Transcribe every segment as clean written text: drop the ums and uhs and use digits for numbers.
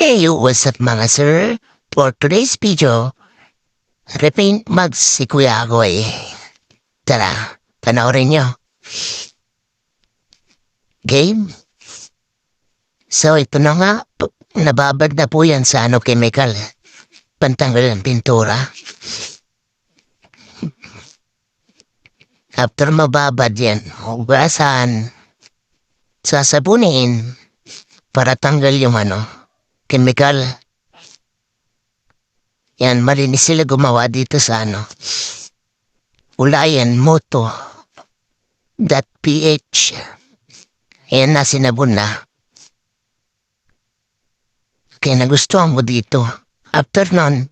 Hey, what's up mga sir? For today's video, repaint mugs si Kuya Agoy. Tara, panoorin nyo. Game? So ito na nga, nababad na po yan sa chemical. Pantanggal ng pintura. After mababad yan, hugasan, sasabunin para tanggal yung chemical. Yan, malinis sila gumawa dito sa Ulayan Moto.ph. Ayan na, sinabon na. Kaya nagustuhan mo dito. After nun,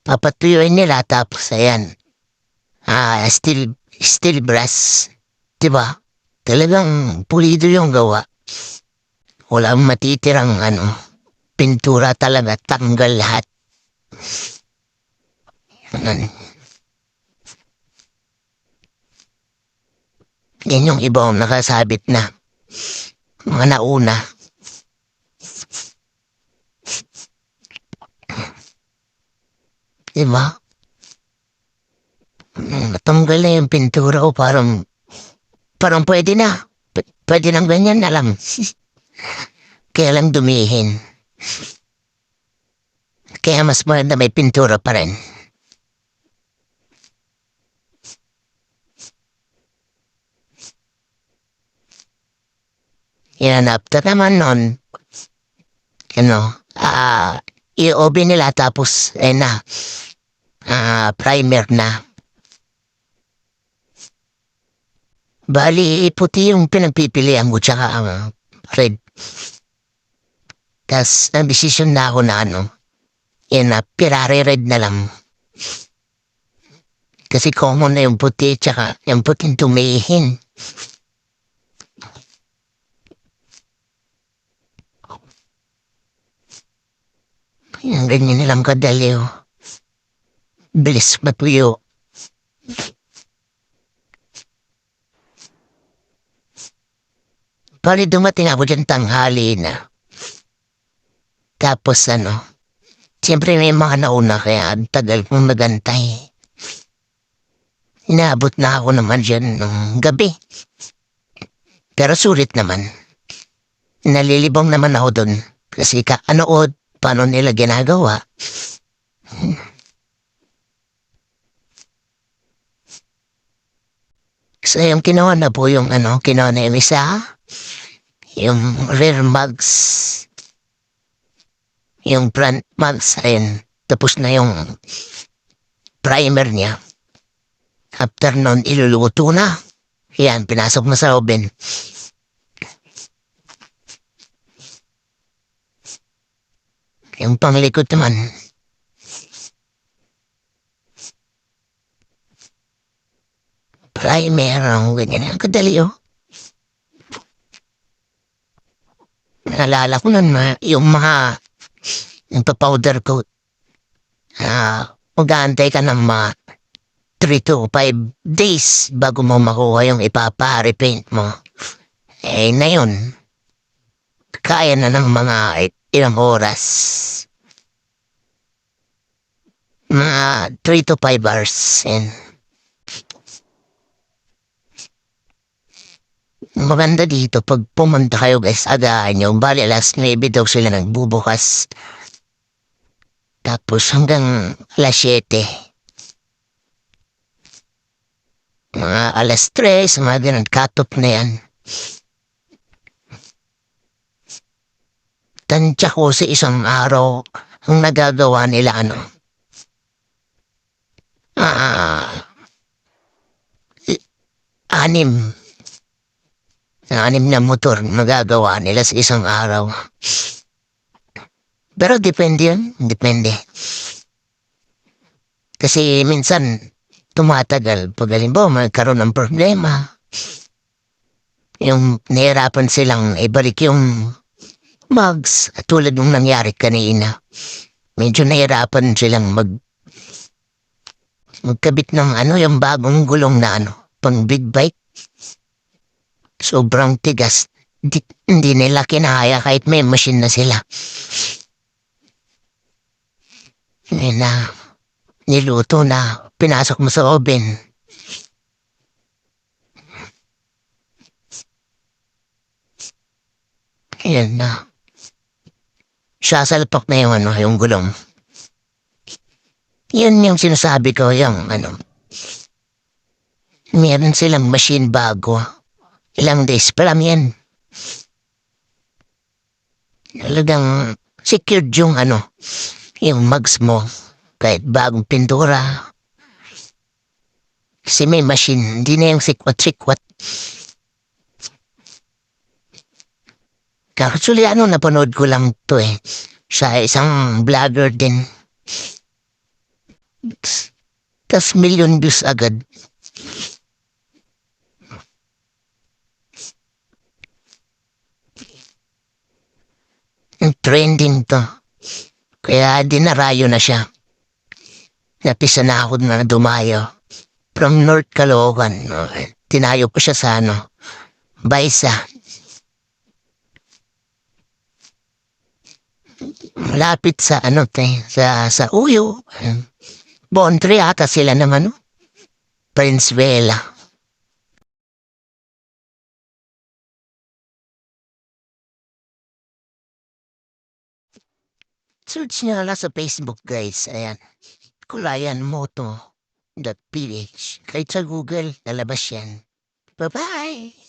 papatuyuin nila tapos ayan. Steel brass. Diba? Talagang pulido yung gawa. Walang matitirang pintura talaga, tanggal lahat. Yan yung ibang nakasabit na. Mga nauna. Diba? Matanggal na yung pintura o parang pwede na. Pwede nang ganyan na lang. Kaya lang dumihin. Kaya mas maganda may pintura pa rin. Yan, after naman nun, i-oven nila tapos, primer na. Bali, puti yung pinagpipilian mo tsaka red. Tas, nang-desisyon na ako na pirari red na lang. Kasi common na yung puti tsaka yung puting tumihin. Yung ganyan nilang kadali, bilis matuyo. Bali dumating ako dyan tanghali na. Tapos siyempre may mga nauna kaya ang tagal kong nagantay. Inaabot na ako naman dyan ng gabi. Pero sulit naman. Nalilibong naman ako dun. Kasi kaanood, paano nila ginagawa. So yung kinuha na po yung kinuha na yung isa. Yung rear mugs. Yung front mugs, ayun. Tapos na yung primer niya. After nun, iluluto na. Yan, pinasok na sa oven. Yung panglikod naman. Primer, ang ganyan. Ang kadali, Naalala ko nun, yung pa-powder coat. Mag-aantay ka ng 3 to 5 days bago mo makuha yung ipapa-repaint mo. Na yun. Kaya na ng mga ilang oras. Mga 3 to 5 hours. Maganda dito, pag pumunta kayo guys, agahan nyo. Bali, alas 9 daw sila nagbubukas. Tapos hanggang alas 7. Mga alas 3, mga ganun, cut-off na yan. Tansya ko sa isang araw, ang nagagawa nila anim na motor magagawa nila sa isang araw. Pero depende yun. Depende. Kasi minsan, tumatagal. Pag halimbawa, magkaroon ng problema. Yung nahirapan silang ibalik yung mugs. Tulad ng nangyari kanina. Medyo nahirapan silang magkabit ng yung bagong gulong na pang big bike. Sobrang tigas. Hindi nila kinaya kahit may machine na sila. na niluto na pinasok mo sa oven. Yan na. Sasalpak na yung yung gulong. Yun yung sinasabi ko, yung meron silang machine bago. Ilang days pa lang yan. Talagang secured yung yung mugs mo. Kahit bagong pintura. Kasi may machine, hindi na yung sikwat-sikwat. Actually, napanood ko lang to sa isang vlogger din. Tas million views agad. Trending to. Kaya dinarayo na siya. Napisa na ako na dumayo. From North Caloocan. Tinayo ko siya sa Baisa. Malapit sa sa Uyo. Bontre ata sila naman, Princevela. Search nyo lang sa Facebook, guys. Ayan. Kulayan Moto.ph. Kahit sa Google, lalabas yan. Bye-bye!